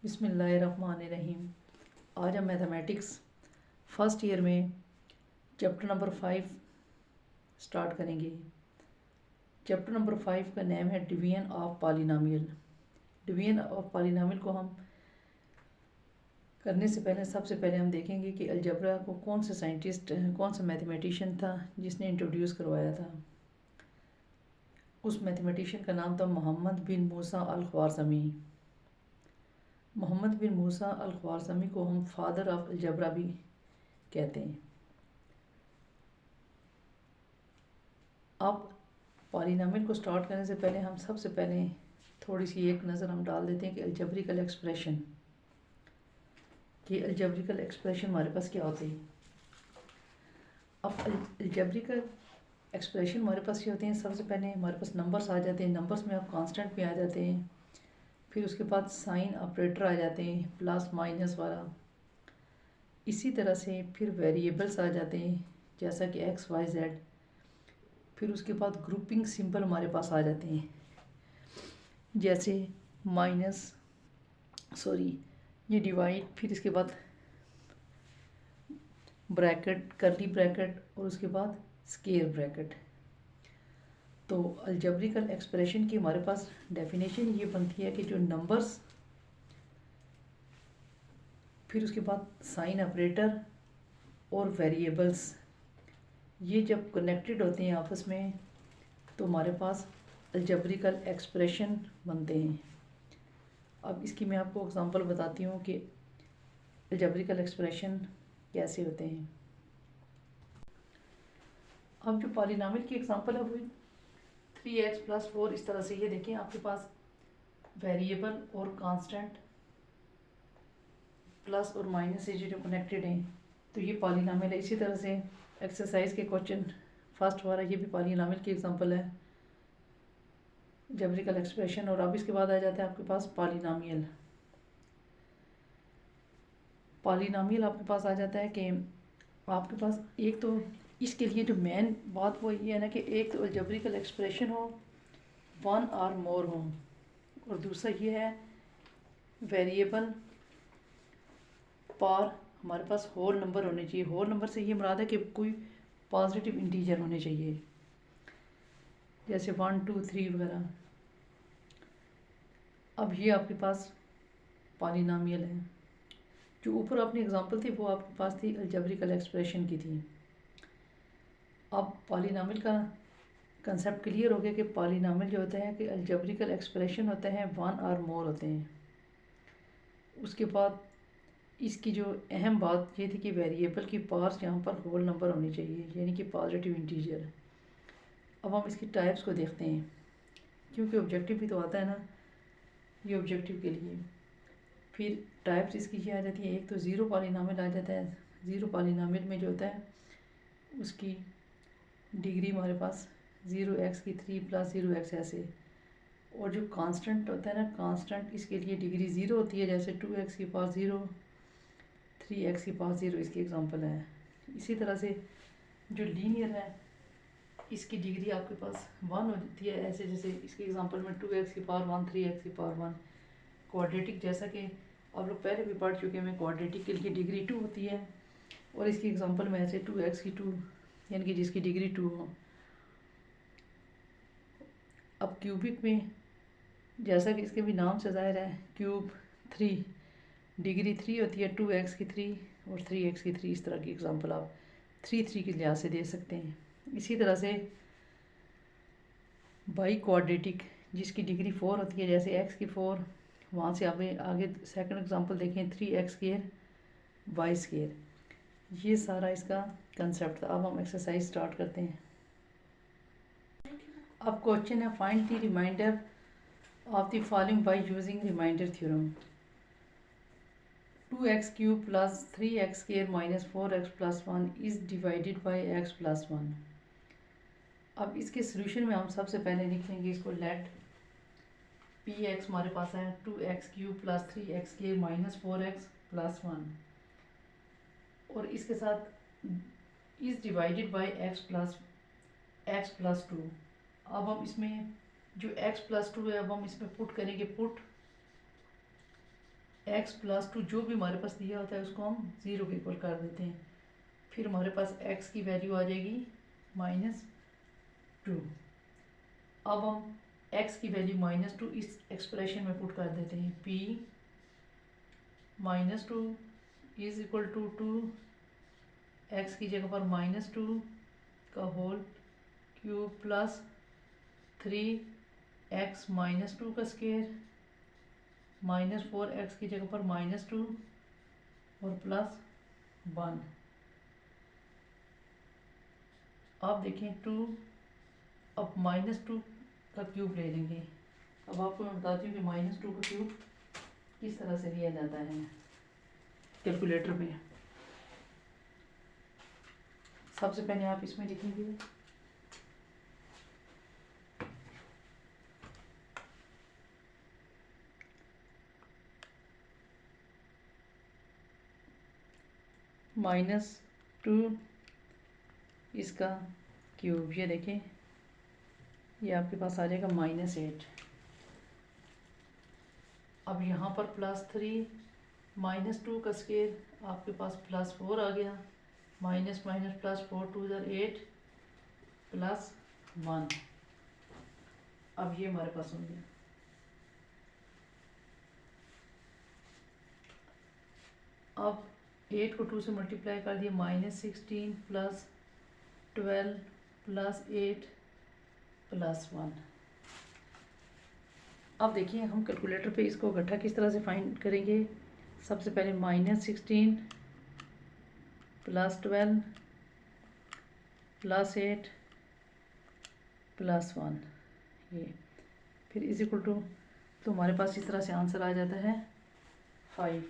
बिस्मिल्लाहिर्रहमानिर्रहीम। आज हम मैथमेटिक्स फर्स्ट ईयर में चैप्टर नंबर 5 स्टार्ट करेंगे। चैप्टर नंबर 5 का नेम है division of polynomial. Division of polynomial को हम करने से पहले सबसे पहले हम देखेंगे कि अलजबरा को कौन सा साइंटिस्ट, कौन सा मैथमेटिशियन था जिसने इंट्रोड्यूस करवाया था। उस मैथमेटिशियन का नाम था मोहम्मद बिन मूसा अल ख्वारज़मी। मोहम्मद बिन मूसा अल ख्वारज़मी को हम फादर ऑफ अलजबरा भी कहते हैं। अब पॉलिनोमियल को स्टार्ट करने से पहले हम सबसे पहले थोड़ी सी एक नज़र हम डाल देते हैं कि अलजब्रिकल एक्सप्रेशन, कि अलजब्रिकल एक्सप्रेशन हमारे पास क्या होते हैं। अब अलजब्रिकल एक्सप्रेशन हमारे पास क्या होते हैं। सबसे पहले हमारे पास नंबर्स आ जाते हैं, नंबर्स में अब कांस्टेंट भी आ जाते हैं, फिर उसके बाद साइन ऑपरेटर आ जाते हैं प्लस माइनस वाला। इसी तरह से फिर वेरिएबल्स आ जाते हैं जैसा कि एक्स वाई जेड। फिर उसके बाद ग्रुपिंग सिंबल हमारे पास आ जाते हैं जैसे ये डिवाइड, फिर इसके बाद ब्रैकेट, करली ब्रैकेट और उसके बाद स्क्वायर ब्रैकेट। तो अलजेब्रिकल एक्सप्रेशन की हमारे पास डेफिनेशन ये बनती है कि जो नंबर्स, फिर उसके बाद साइन ऑपरेटर और वेरिएबल्स, ये जब कनेक्टेड होते हैं आपस में तो हमारे पास अलजेब्रिकल एक्सप्रेशन बनते हैं। अब इसकी मैं आपको एग्जांपल बताती हूँ कि अलजेब्रिकल एक्सप्रेशन कैसे होते हैं। अब जो पॉलिनोमियल की एग्जांपल है वो 3x+4, इस तरह से ये देखें आपके पास वेरिएबल और कांस्टेंट प्लस और माइनस से जो कनेक्टेड हैं तो ये पॉलिनोमियल है। इसी तरह से एक्सरसाइज के क्वेश्चन फर्स्ट वाला ये भी पॉलिनोमियल की एग्जांपल है, अलजेब्रिकल एक्सप्रेशन। और अब इसके बाद आ जाता है आपके पास पॉलिनोमियल। पॉलिनोमियल आपके पास आ जाता है कि आपके पास एक तो इसके लिए जो मेन बात वो ये है ना कि एक तो अलजेब्रिकल एक्सप्रेशन हो, वन और मोर हो, और दूसरा ये है वेरिएबल पार हमारे पास होल नंबर होने चाहिए। होल नंबर से ये मुराद है कि कोई पॉजिटिव इंटीजर होने चाहिए जैसे 1 2 3 वगैरह। अब ये आपके पास पॉलिनोमियल है। जो ऊपर अपनी एग्जांपल थी वो आपके पास थी अलजेब्रिकल एक्सप्रेशन की थी। अब पॉलिनोमियल का कंसेप्ट क्लियर हो गया कि पॉलिनोमियल जो होता है कि अलजेब्रिकल एक्सप्रेशन होता है, वन और मोर होते हैं। उसके बाद इसकी जो अहम बात ये थी कि वेरिएबल की पार्ट्स यहाँ पर होल नंबर होनी चाहिए, यानी कि पॉजिटिव इंटीजर। अब हम इसकी टाइप्स को देखते हैं क्योंकि ऑब्जेक्टिव भी तो आता है ना, ये ऑब्जेक्टिव के लिए। फिर टाइप्स इसकी ये आ जाती है, एक तो ज़ीरो पॉलिनोमियल आ जाता है। ज़ीरो पॉलिनोमियल में जो होता है उसकी डिग्री हमारे पास 0x3 + 0x ऐसे। और जो कांस्टेंट होता है ना, कांस्टेंट, इसके लिए डिग्री 0 होती है, जैसे 2x⁻0, 3x⁻0 इसकी एग्जांपल है। इसी तरह से जो लीनियर है इसकी डिग्री आपके पास 1 होती है, ऐसे जैसे इसके एग्जांपल में 2x⁻1, 3x⁻1। क्वाड्रेटिक जैसा कि आप लोग पहले भी पढ़ चुके हैं, क्वाड्रेटिक के लिए डिग्री 2 होती है, और इसकी एग्जांपल में ऐसे 2x2 यानी कि जिसकी डिग्री 2 हो। अब क्यूबिक में जैसा कि इसके भी नाम से ज़ाहिर है, क्यूब 3, डिग्री 3 होती है, 2x3 और 3x3। इस तरह की एग्जांपल आप 3 के लिहाज से दे सकते हैं। इसी तरह से बाई क्वाड्रेटिक जिसकी डिग्री 4 होती है, जैसे x⁴, वहाँ से आगे सेकंड एग्जांपल देखें 3x² y²। ये सारा इसका कंसेप्ट था। अब हम एक्सरसाइज स्टार्ट करते हैं। अब क्वेश्चन है find the remainder of the following by using remainder theorem. 2x³ + 3x² - 4x + 1 is divided by x + 1। अब इसके सोल्यूशन में हम सबसे पहले लिख लेंगे इसको, लेट px हमारे पास है 2x³ + 3x² - 4x + 1, और इसके साथ इज डिवाइडेड बाय x + 2। अब हम इसमें जो x + 2 है, अब हम इसमें पुट करेंगे, पुट एक्स प्लस टू जो भी हमारे पास दिया होता है उसको हम ज़ीरो के इक्वल कर देते हैं। फिर हमारे पास एक्स की वैल्यू आ जाएगी -2। अब हम एक्स की वैल्यू -2 इस एक्सप्रेशन में पुट कर देते हैं। p -2 is equal to 2, x की जगह पर -2 का होल क्यूब प्लस 3x -2 का स्क्वायर -4x की जगह पर -2 और प्लस 1। आप देखें 2, अब -2 का क्यूब ले लेंगे। अब आपको मैं बताती हूँ कि -2 का क्यूब किस तरह से लिया जाता है कैलकुलेटर पे। सबसे पहले आप इसमें लिखेंगे -2 इसका क्यूब, ये देखें ये आपके पास आ जाएगा -8। अब यहाँ पर +3 -2 का स्क्वायर आपके पास +4 आ गया, माइनस माइनस +4 2 ज़र 8 +1। अब ये हमारे पास हो गया। अब 8 को 2 से मल्टीप्लाई कर दिया, -16 + 12 + 8 +1। अब देखिए हम कैलकुलेटर पे इसको इकट्ठा किस तरह से फाइंड करेंगे। सबसे पहले -16 + 12 + 8 +1, ये फिर इज इक्वल टू, तो हमारे पास इस तरह से आंसर आ जाता है 5।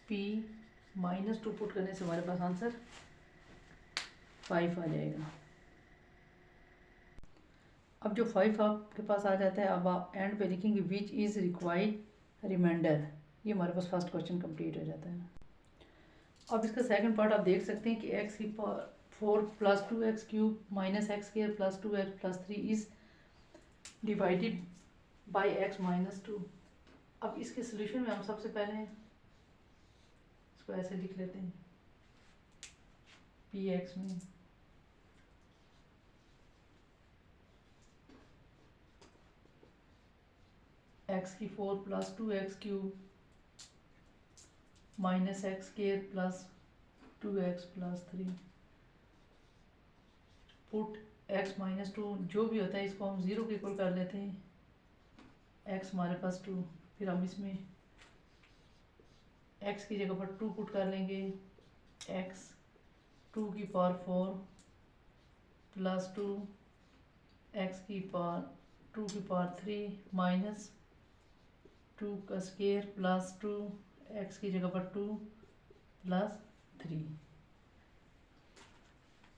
p -2 पुट करने से हमारे पास आंसर 5 आ जाएगा। अब जो 5 आपके पास आ जाता है, अब आप एंड पे लिखेंगे विच इज़ रिक्वायर्ड रिमाइंडर। ये हमारे पास फर्स्ट क्वेश्चन कंप्लीट हो जाता है। अब इसका सेकंड पार्ट आप देख सकते हैं कि x की power 4 + 2x cube -x² + 2x + 3 is divided by x -2। अब इसके सोल्यूशन में हम सबसे पहले इसको ऐसे लिख लेते हैं, px में x की 4 + 2x cube -x² + 2x + 3 put x -2 जो भी होता है इसको हम 0 के इक्वल कर लेते हैं। x हमारे पास 2, फिर हम इसमें x की जगह पर 2 पुट कर लेंगे। x 2 की पावर 4 + 2 x की पावर 2 की पावर 3 माइनस 2 का स्क्वायर + 2 x की जगह पर 2 + 3।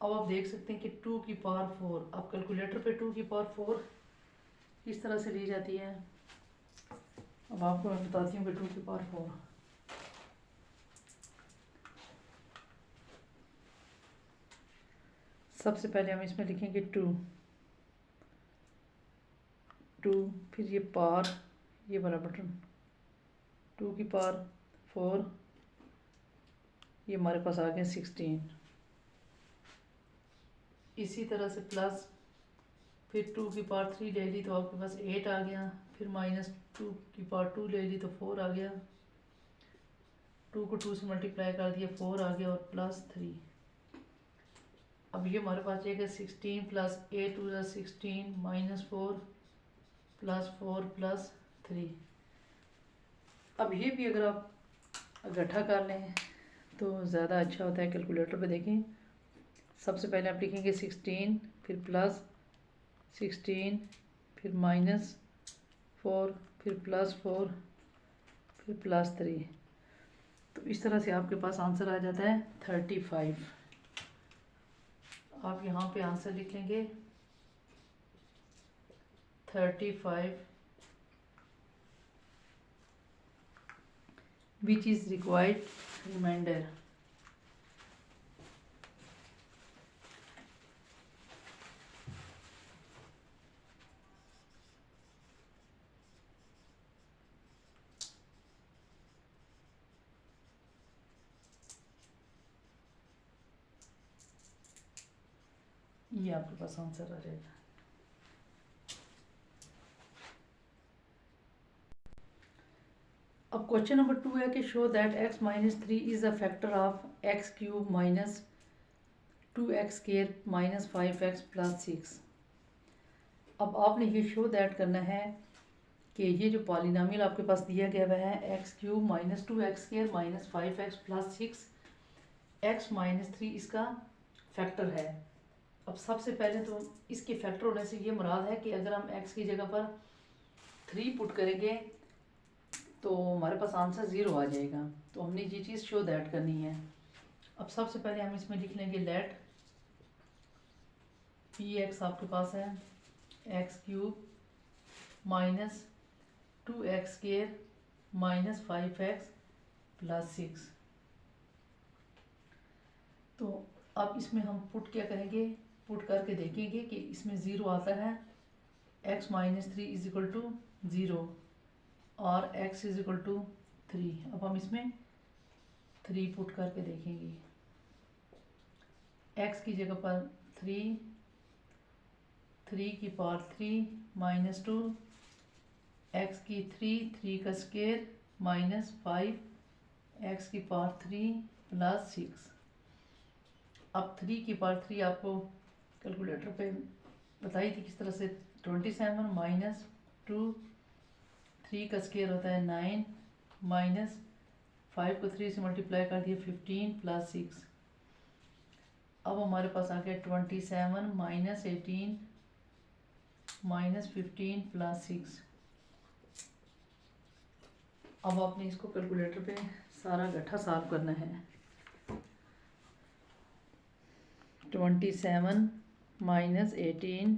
अब आप देख सकते हैं कि 2 की पावर 4, अब कैलकुलेटर पे 2 की पावर 4 किस तरह से ली जाती है। अब आपको मैं बताती हूँ कि 2 की पावर 4, सबसे पहले हम इसमें लिखेंगे 2, फिर ये पावर, ये वाला बटन 2 की पावर 4, ये हमारे पास आ गया 16। इसी तरह से प्लस, फिर 2 की पावर 3 ले ली तो आपके पास 8 आ गया, फिर -2 की पावर 2 ले ली तो 4 आ गया, 2 को 2 से मल्टीप्लाई कर दिया 4 आ गया और +3। अब ये हमारे पास जाएगा 16 + 8 2 ज़र 16 -4 +4 +3। अब ये भी अगर आप इकट्ठा कर लें तो ज़्यादा अच्छा होता है। कैलकुलेटर पे देखें, सबसे पहले आप लिखेंगे 16, फिर +16, फिर -4, फिर +4, फिर +3। तो इस तरह से आपके पास आंसर आ जाता है 35। आप यहाँ पे आंसर लिख लेंगे 35 विच इज़ रिक्वायर्ड रिमाइंडर। ये आपके पास आंसर आ जाएगा। अब क्वेश्चन नंबर 2 है कि show that x minus 3 is a factor of x cube minus 2x square minus 5x plus 6। अब आपने ये शो दैट करना है कि ये जो पॉलिनॉमियल आपके पास दिया गया हुआ है x cube minus 2x square minus 5x plus 6, x minus 3 इसका फैक्टर है। अब सबसे पहले तो इसके फैक्टर होने से ये मुराद है कि अगर हम x की जगह पर 3 पुट करेंगे तो हमारे पास आंसर 0 आ जाएगा। तो हमने ये चीज़ शो दैट करनी है। अब सबसे पहले हम इसमें लिख लेंगे लेट पी एक्स आपके पास है x cube minus 2x square minus 5x plus 6। तो अब इसमें हम पुट क्या करेंगे, पुट करके देखेंगे कि इसमें 0 आता है, x minus 3 is equal to 0 और x इज इक्वल टू 3। अब हम इसमें 3 पुट करके देखेंगे। x की जगह पर 3 की पावर 3 माइनस 2, x की 3 का स्क्वायर माइनस 5, x की पावर 3 प्लस 6। अब 3 की पावर 3 आपको कैलकुलेटर पे बताई थी किस तरह से, 27 माइनस 2, 3 का स्क्वायर होता है 9 माइनस 5 को 3 से मल्टीप्लाई कर दिया 15 प्लस 6। अब हमारे पास आ गया 27 माइनस 18 माइनस 15 प्लस 6। अब आपने इसको कैलकुलेटर पे सारा गठा सॉल्व करना है। 27 माइनस 18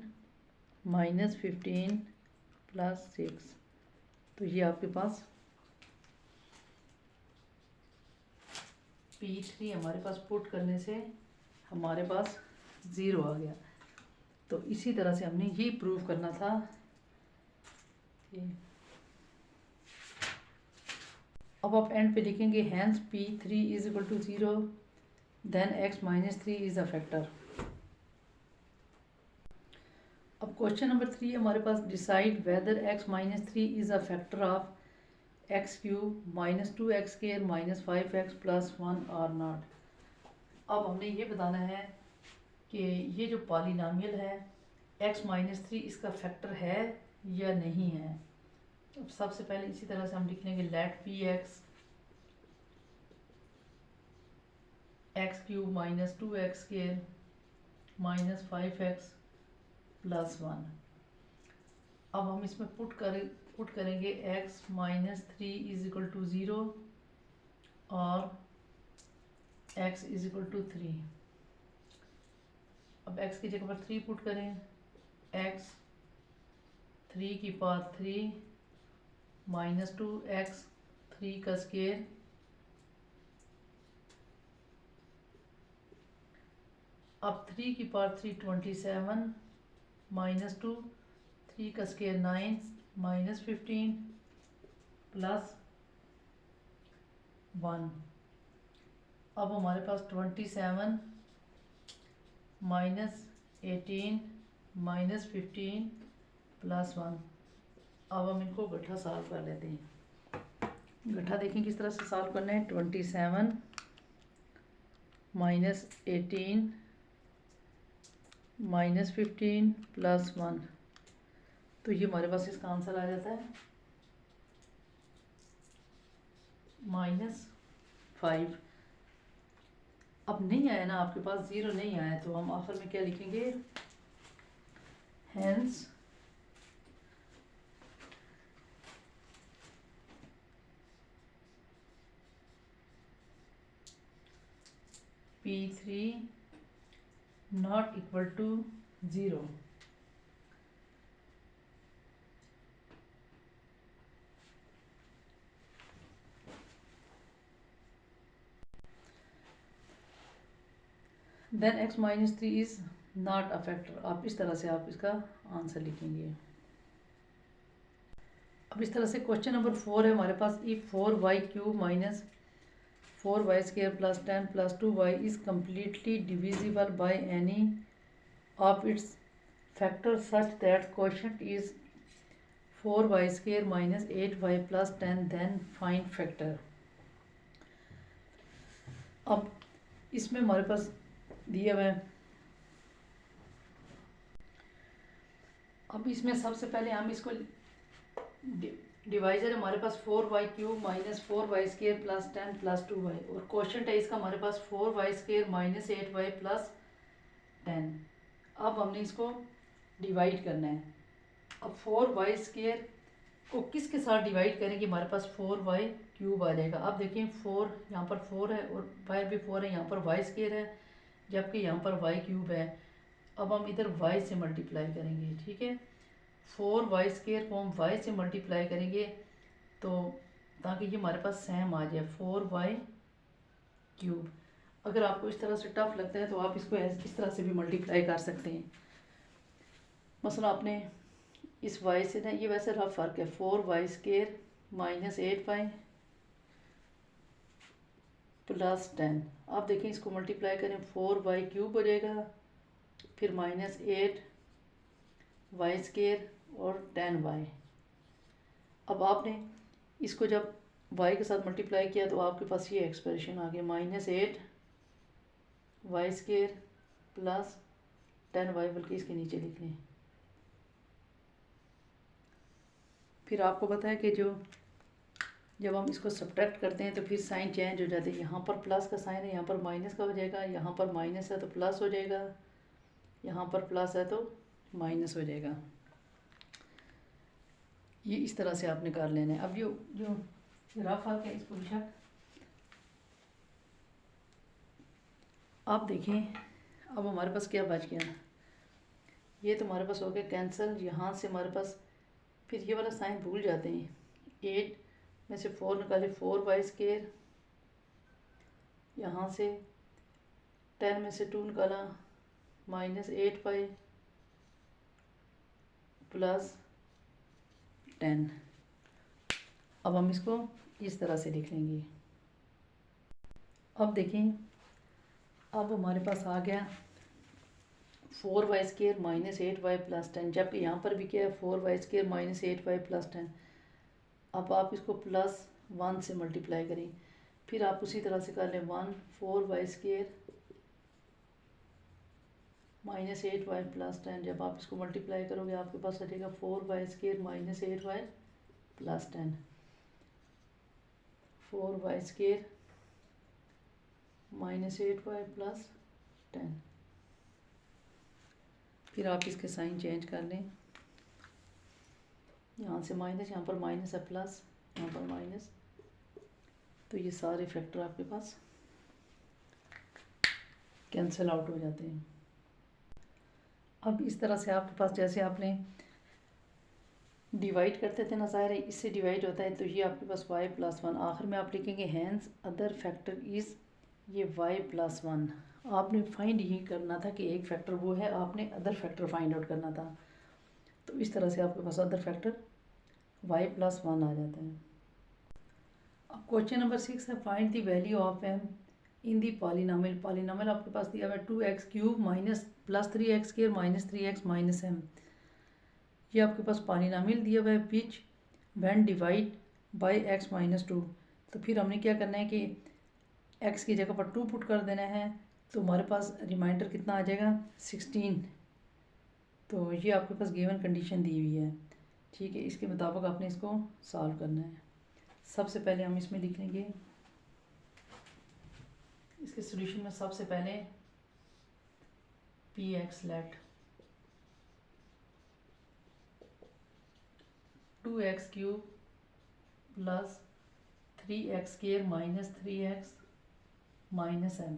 माइनस 15 प्लस 6। तो ये आपके पास P3 हमारे पास पुट करने से हमारे पास 0 आ गया। तो इसी तरह से हमने ये प्रूव करना था। अब आप एंड पे लिखेंगे hence P3 is equal to 0 then x minus 3 is a factor. अब क्वेश्चन नंबर 3 हमारे पास decide whether x minus 3 is a factor of x cube minus 2x square minus 5x plus 1 और नॉट। अब हमने ये बताना है कि ये जो पॉलिनॉमियल है x माइनस 3 इसका फैक्टर है या नहीं है। अब सबसे पहले इसी तरह से हम लिख लेंगे let p x x cube minus 2x square minus 5x plus 1। अब हम इसमें पुट करेंगे x minus 3 is equal to 0 और x इज इक्वल टू 3। अब x की जगह पर 3 पुट करें, x 3 की पावर 3 माइनस 2x 3 का स्क्वायर अब 3 की पावर 3 27 माइनस 2 3 का स्क्वायर 9 माइनस 15 प्लस 1। अब हमारे पास 27 माइनस 18 माइनस 15 प्लस 1। अब हम इनको गठा सॉल्व कर लेते हैं। गठा देखें किस तरह से सॉल्व करना है। 27 माइनस 18 माइनस 15 प्लस 1। तो ये हमारे पास इसका आंसर आ जाता है -5। अब नहीं आया ना आपके पास, 0 नहीं आया, तो हम आखिर में क्या लिखेंगे, hence P3 not equal to 0। Then x minus 3 is not a factor. आप इस तरह से आप इसका आंसर लिखेंगे। अब इस तरह से क्वेश्चन नंबर 4 है हमारे पास, if 4y cube minus 4y square plus 10 plus 2y is completely divisible by any of its factor such that quotient is 4y square minus 8y plus 10, then find factor। अब इसमें हमारे पास दिया हुआ है, अब इसमें सबसे पहले हम इसको डिवाइजर हमारे पास 4y³ minus 4y square plus 10 plus 2y, और क्वेश्चन है इसका हमारे पास 4y square minus 8y plus 10। अब हमने इसको डिवाइड करना है। अब 4y स्क्र को किसके साथ डिवाइड करेंगे, हमारे पास 4y³ आ जाएगा। अब देखिए 4 यहाँ पर 4 है और बाहर भी 4 है, यहाँ पर y स्क्र है जबकि यहाँ पर y³ है। अब हम इधर y से मल्टीप्लाई करेंगे, ठीक है। 4y स्क्र को हम y से मल्टीप्लाई करेंगे तो ताकि ये हमारे पास सेम आ जाए 4y³। अगर आपको इस तरह से टफ लगता है तो आप इसको इस तरह से भी मल्टीप्लाई कर सकते हैं। मसलन आपने इस y से ना, ये वैसे रफ फ़र्क है, 4y square minus 8y plus 10। आप देखें इसको मल्टीप्लाई करें 4y³ हो जाएगा, फिर माइनस 8y स्क्र और 10y। अब आपने इसको जब y के साथ मल्टीप्लाई किया तो आपके पास ये एक्सप्रेशन आ गया, minus 8y square plus 10y, बल्कि इसके नीचे लिख लें। फिर आपको पता है कि जब हम इसको सब्ट्रैक्ट करते हैं तो फिर साइन चेंज हो जाते हैं। यहाँ पर प्लस का साइन है, यहाँ पर माइनस का हो जाएगा, यहाँ पर माइनस है तो प्लस हो जाएगा, यहाँ पर प्लस है तो माइनस हो जाएगा। ये इस तरह से आपने कर लेना है। अब जो रफ हाल है इसको बेशक आप देखें। अब हमारे पास क्या बच गया, ये तो हमारे पास हो गया कैंसिल। यहाँ से हमारे पास फिर ये वाला साइन भूल जाते हैं, 8 में से 4 निकाले 4y स्क्र, यहाँ से 10 में से 2 निकाला माइनस 8y प्लस 10। अब हम इसको इस तरह से लिख लेंगे। अब देखें, अब हमारे पास आ गया 4y square minus 8y plus 10, जबकि यहाँ पर भी क्या है 4y square minus 8y plus 10। अब आप इसको प्लस 1 से मल्टीप्लाई करें, फिर आप उसी तरह से कर लें 1 4y square minus 8y plus 10। जब आप इसको मल्टीप्लाई करोगे आपके पास आ जाएगा 4y square minus 8y plus 10, 4y square minus 8y plus 10। फिर आप इसके साइन चेंज कर लें, यहाँ से माइनस, यहाँ पर माइनस है प्लस, यहाँ पर माइनस, तो ये सारे फैक्टर आपके पास कैंसिल आउट हो जाते हैं। अब इस तरह से आपके पास जैसे आपने डिवाइड करते थे ना, ज़ाहिर है इससे डिवाइड होता है, तो ये आपके पास y प्लस 1, आखिर में आप लिखेंगे हैंस अदर फैक्टर इज़ ये y प्लस 1। आपने फाइंड यही करना था कि एक फैक्टर वो है, आपने अदर फैक्टर फाइंड आउट करना था। तो इस तरह से आपके पास अदर फैक्टर y प्लस 1 आ जाता है। अब क्वेश्चन नंबर 6 है, find the value of m in the polynomial. Polynomial आपके पास दिया हुआ है 2x³ minus plus 3x square minus 3x minus m। ये आपके पास पॉलिनॉमियल दिया हुआ है विच when divide by x minus 2। तो फिर हमने क्या करना है कि x की जगह पर 2 पुट कर देना है, तो हमारे पास रिमाइंडर कितना आ जाएगा 16। तो ये आपके पास गिवन कंडीशन दी हुई है, ठीक है। इसके मुताबिक आपने इसको सॉल्व करना है। सबसे पहले हम इसमें लिख लेंगे, इसके सॉल्यूशन में सबसे पहले px let 2x³ plus 3x square minus 3x minus m।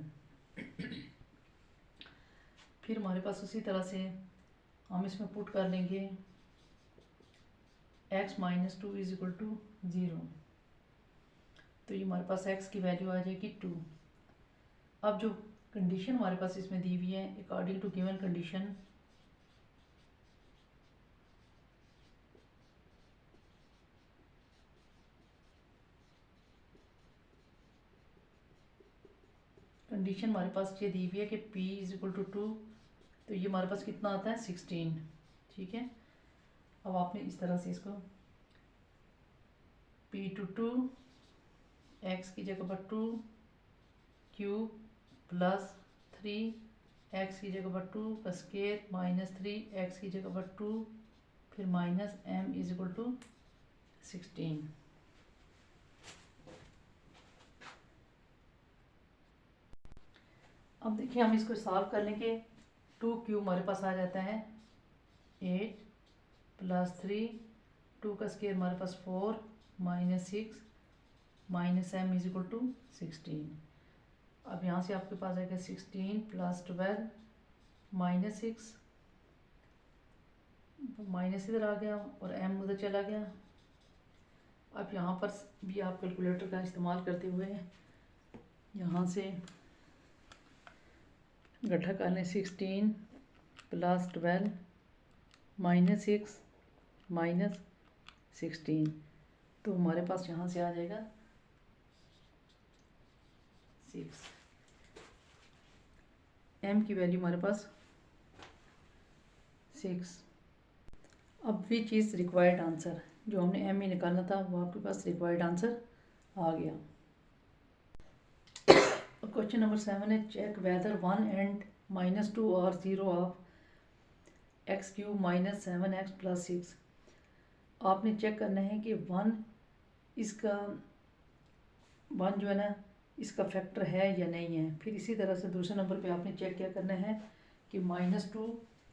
फिर हमारे पास उसी तरह से हम इसमें पुट कर लेंगे x minus 2 is equal to 0। तो ये हमारे पास x की वैल्यू आ जाएगी 2। अब जो कंडीशन हमारे पास इसमें दी हुई है, अकॉर्डिंग टू गिवन कंडीशन हमारे पास ये दी हुई है कि p इज इक्वल टू 2 तो ये हमारे पास कितना आता है 16, ठीक है। अब आपने इस तरह से इसको p/2 x की जगह पर 2 क्यूब प्लस 3 x की जगह पर 2 का स्केयर माइनस 3 x की जगह पर 2 फिर minus m is equal to 16। अब देखिए हम इसको सॉल्व कर लेंगे। 2 क्यूब हमारे पास आ जाता है 8 प्लस 3 2 का स्केयर हमारे पास 4 माइनस 6 माइनस m इज इक्वल टू 16। अब यहाँ से आपके पास आएगा 16 प्लस 12 माइनस 6 माइनस इधर आ गया और m उधर चला गया। अब यहाँ पर भी आप कैलकुलेटर का इस्तेमाल करते हुए यहाँ से गठा कर लें 16 प्लस 12 माइनस 6 माइनस 16, तो हमारे पास यहाँ से आ जाएगा 6। m की वैल्यू हमारे पास 6। अब भी चीज़ रिक्वायर्ड आंसर जो हमने m में निकालना था वो आपके पास रिक्वायर्ड आंसर आ गया। क्वेश्चन नंबर 7 है चेक वेदर 1 एंड -2 और 0 of x cube minus 7x plus 6। आपने चेक करना है कि 1 इसका 1 जो है ना इसका फैक्टर है या नहीं है। फिर इसी तरह से दूसरे नंबर पे आपने चेक क्या करना है कि -2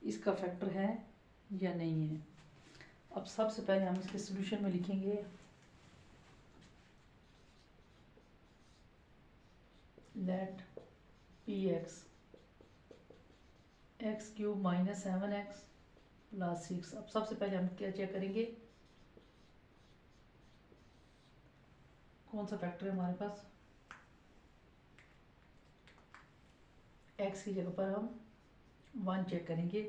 इसका फैक्टर है या नहीं है। अब सबसे पहले हम इसके सॉल्यूशन में लिखेंगे let px x cube minus 7x plus 6। अब सबसे पहले हम क्या चेक करेंगे कौन सा फैक्टर है हमारे पास। x की जगह पर हम 1 चेक करेंगे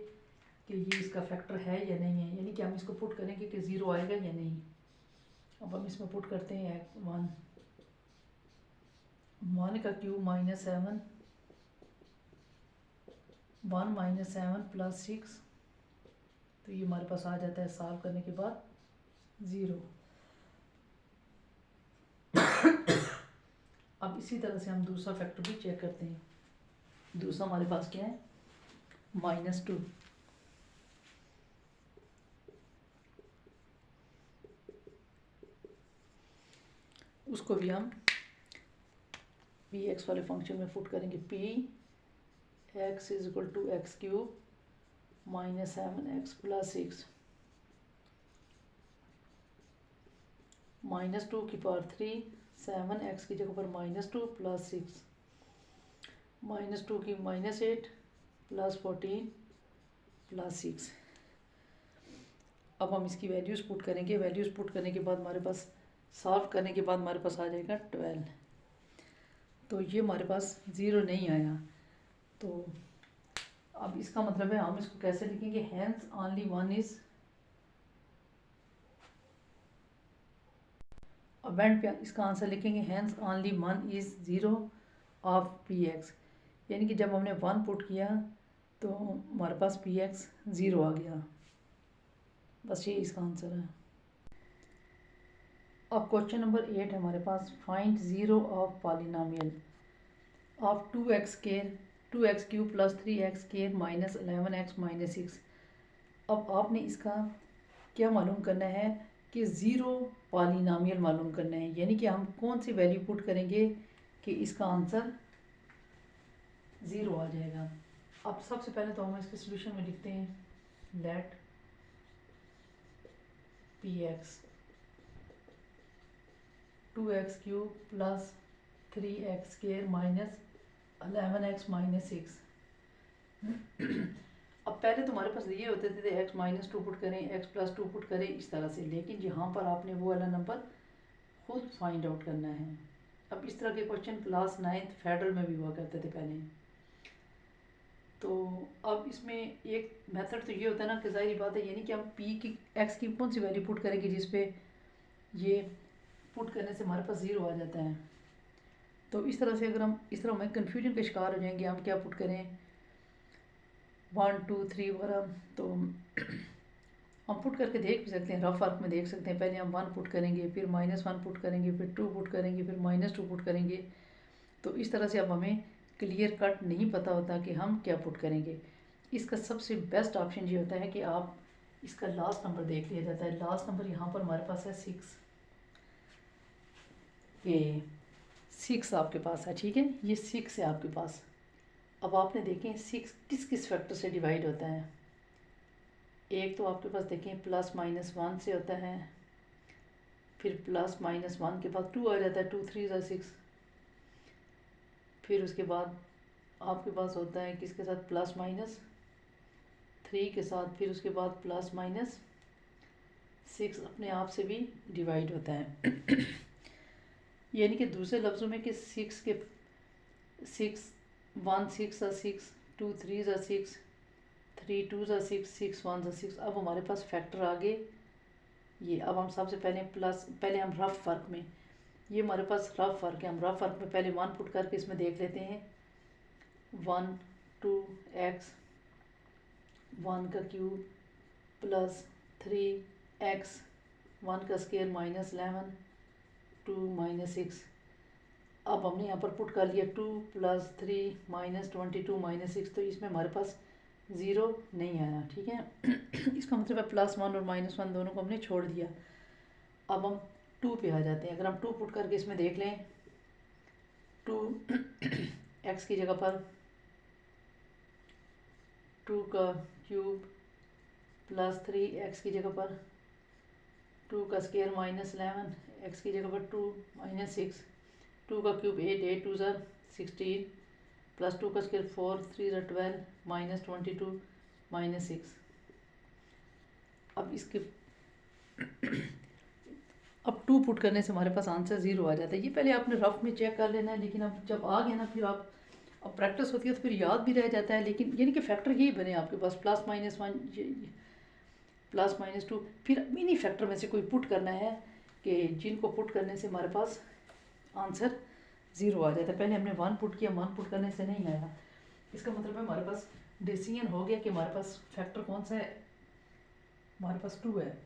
कि ये इसका फैक्टर है या नहीं है, यानी कि हम इसको पुट करेंगे कि 0 आएगा या नहीं। अब हम इसमें पुट करते हैं 1 का क्यूब माइनस 7 1 माइनस 7 प्लस 6, तो ये हमारे पास आ जाता है सॉल्व करने के बाद 0। अब इसी तरह से हम दूसरा फैक्टर भी चेक करते हैं। दूसरा हमारे पास क्या है -2। उसको भी हम पी एक्स वाले फंक्शन में पुट करेंगे। P x is equal to x cube minus 7x plus 6 -2 की पावर 3 7x की जगह पर -2 प्लस 6 -2 की -8 प्लस 14 प्लस 6। अब हम इसकी वैल्यूज़ पुट करेंगे। वैल्यूज़ पुट करने के बाद हमारे पास सॉल्व करने के बाद हमारे पास आ जाएगा 12। तो ये हमारे पास 0 नहीं आया। तो अब इसका मतलब है हम इसको कैसे लिखेंगे हैंस ओनली 1 इज। अब एंड पे इसका आंसर लिखेंगे hence only 1 is 0 of p x, यानी कि जब हमने 1 पुट किया तो हमारे पास पी एक्स 0 आ गया। बस ये इसका आंसर है। अब क्वेश्चन नंबर 8 है हमारे पास find 0 of polynomial of 2x square 2x cube plus 3x square minus 11x minus 6। अब आपने इसका क्या मालूम करना है कि 0 पॉलिनोमियल मालूम करना है, यानी कि हम कौन सी वैल्यू पुट करेंगे कि इसका आंसर 0 आ जाएगा। अब सबसे पहले तो हम इसके सॉल्यूशन में लिखते हैं let p x 2x cube plus 3x square minus 11x minus 6। अब पहले तुम्हारे पास ये होते थे x -2 पुट करें x +2 पुट करें इस तरह से, लेकिन यहाँ पर आपने वो वाला नंबर खुद फाइंड आउट करना है। अब इस तरह के क्वेश्चन क्लास 9th फेडरल में भी हुआ करते थे पहले। तो अब इसमें एक मेथड तो ये होता है ना कि ज़ाहिर बात है, यानी कि हम p की x की कौन सी वैल्यू पुट करेंगे जिस पे ये पुट करने से हमारे पास 0 आ जाता है। तो इस तरह से अगर हम इस तरह हमें कन्फ्यूजन का शिकार हो जाएंगे हम क्या पुट करें 1 2 3 वगैरह। तो हम पुट करके देख भी सकते हैं, रफ वर्क में देख सकते हैं। पहले हम 1 पुट करेंगे, फिर -1 पुट करेंगे, फिर 2 पुट करेंगे, फिर -2 पुट करेंगे। तो इस तरह से अब हमें क्लियर कट नहीं पता होता कि हम क्या पुट करेंगे। इसका सबसे बेस्ट ऑप्शन ये होता है कि आप इसका लास्ट नंबर देख लिया जाता है। लास्ट नंबर यहाँ पर हमारे पास है 6, ये 6 आपके पास है, ठीक है, ये 6 है आपके पास। अब आपने देखें 6 किस किस फैक्टर से डिवाइड होता है। एक तो आपके पास देखें +-1 से होता है, फिर +-1 के बाद 2 आ जाता है, 2 3 6। फिर उसके बाद आपके पास होता है किसके साथ, +-3 के साथ। फिर उसके बाद +-6 अपने आप से भी डिवाइड होता है। यानी कि दूसरे लफ्ज़ों में कि 6 के 6 1 6 6, 2 3 6, 3 2 6, 6 1 6। अब हमारे पास फैक्टर आगे ये। अब हम सबसे पहले हम रफ वर्क में, ये हमारे पास रफ वर्क है, हम रफ वर्क में पहले 1 पुट करके इसमें देख लेते हैं। 1 2x 1 का क्यूब +3x 1 का स्क्वायर -11 2 -6। अब हमने यहाँ पर पुट कर लिया 2 + 3 -22 -6। तो इसमें हमारे पास 0 नहीं आया, ठीक है। इसका मतलब है +1 और -1 दोनों को हमने छोड़ दिया। अब हम 2 पे आ जाते हैं। अगर हम 2 पुट करके इसमें देख लें, 2 x की जगह पर 2 का क्यूब +3x की जगह पर 2 का स्क्वायर -11 x की जगह पर 2 -6। 2 का क्यूब 8 8 2 16 +2 का स्क्वायर 4 3 12 -22 -6। अब इसके अब 2 पुट करने से हमारे पास आंसर 0 आ जाता है। ये पहले आपने रफ में चेक कर लेना है, लेकिन अब जब आ गया ना, फिर आप अब प्रैक्टिस होती है तो फिर याद भी रह जाता है। लेकिन यानी कि फैक्टर यही बने आपके पास +-1 +-2। फिर इन्हीं फैक्टर में से कोई पुट करना है कि जिनको पुट करने से हमारे पास आंसर 0 आ जाता है। पहले हमने 1 पुट किया, 1 पुट करने से नहीं आया। इसका मतलब है हमारे पास डिसीजन हो गया कि हमारे पास फैक्टर कौन सा है, हमारे पास 2 है।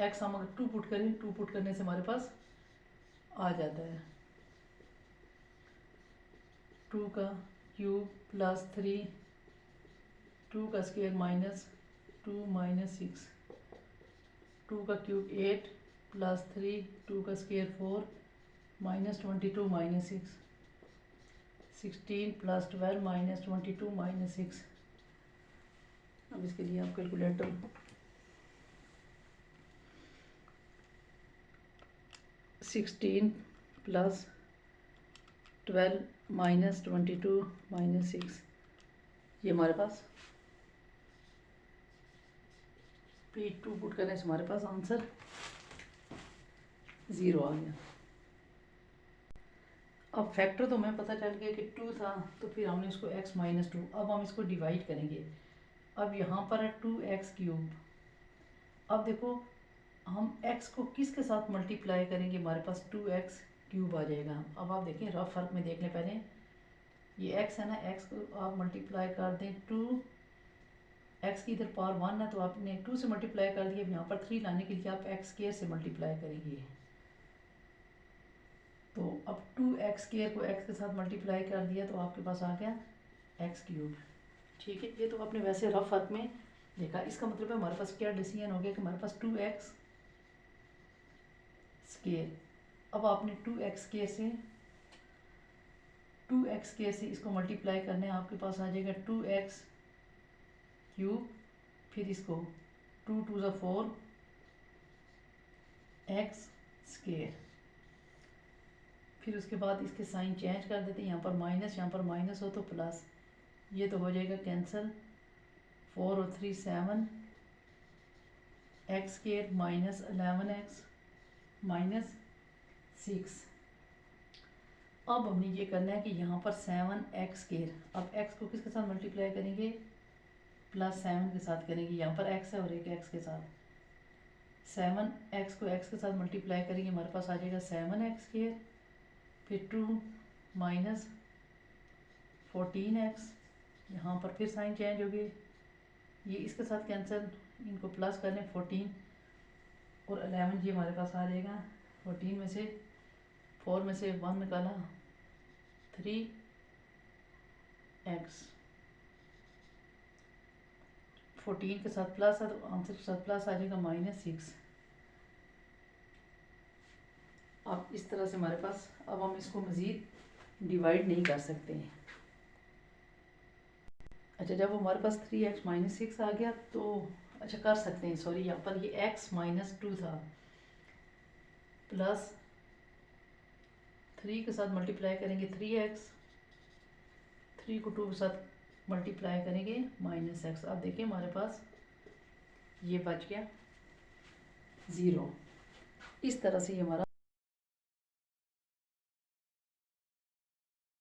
x हम अगर 2 पुट करें, 2 पुट करने से हमारे पास आ जाता है 2 का क्यूब +3 2 का स्क्वायर -2 -6 2 का क्यूब 8 +3 2 का स्क्वायर 4 -22 -6 16 +12 -22 -6। अब इसके लिए आप कैलकुलेटर 16 + 12 -22 -6, ये हमारे पास P2 पुट करने से हमारे पास आंसर 0 आ गया। अब फैक्टर तो हमें पता चल गया कि 2 था, तो फिर हमने इसको x -2। अब हम इसको डिवाइड करेंगे। अब यहाँ पर है 2x क्यूब। अब देखो हम x को किसके साथ मल्टीप्लाई करेंगे, हमारे पास 2x क्यूब आ जाएगा। अब आप देखें रफ फर्क में देख लें, पहले ये x है ना, x को आप मल्टीप्लाई कर दें 2x की इधर पावर 1 है, तो आपने 2 से मल्टीप्लाई कर दिया। यहाँ पर 3 लाने के लिए आप x स्क्वायर से मल्टीप्लाई करेंगे। तो अब 2x स्क्वायर को x के साथ मल्टीप्लाई कर दिया, तो आपके पास आ गया x क्यूब, ठीक है। ये तो आपने वैसे रफ फर्क में देखा। इसका मतलब है हमारे पास क्या डिसीजन हो गया कि हमारे पास 2x स्क्वायर। अब आपने 2x स्क्वायर से इसको मल्टीप्लाई करने, आपके पास आ जाएगा 2x क्यूब। फिर इसको 2 2 4 x स्क्वायर। फिर उसके बाद इसके साइन चेंज कर देते हैं, यहाँ पर माइनस, यहाँ पर माइनस हो तो प्लस, ये तो हो जाएगा कैंसिल। 4 और 3 7 x स्क्वायर -11x -6। अब हमने ये करना है कि यहाँ पर 7x स्क्वायर, अब x को किसके साथ मल्टीप्लाई करेंगे, +7 के साथ करेंगे। यहाँ पर x है और एक x के साथ, 7x को x के साथ मल्टीप्लाई करेंगे, हमारे पास आ जाएगा 7x स्क्वायर। फिर 2 -14x यहाँ पर फिर साइन चेंज हो गए, ये इसके साथ कैंसिल, इनको प्लस कर लें 14 और 11 ये हमारे पास आ जाएगा। 14 में से 4 में से 1 निकाला 3x, 14 के साथ प्लस है तो आंसर के साथ प्लस आ जाएगा -6। अब इस तरह से हमारे पास, अब हम इसको मज़ीद डिवाइड नहीं कर सकते हैं। अच्छा, जब हमारे पास 3x -6 आ गया तो अच्छा कर सकते हैं, सॉरी यहाँ पर ये x -2 था, प्लस 3 के साथ मल्टीप्लाई करेंगे 3x, 3 को 2 के साथ मल्टीप्लाई करेंगे -x। अब देखिए हमारे पास ये बच गया 0। इस तरह से ये हमारा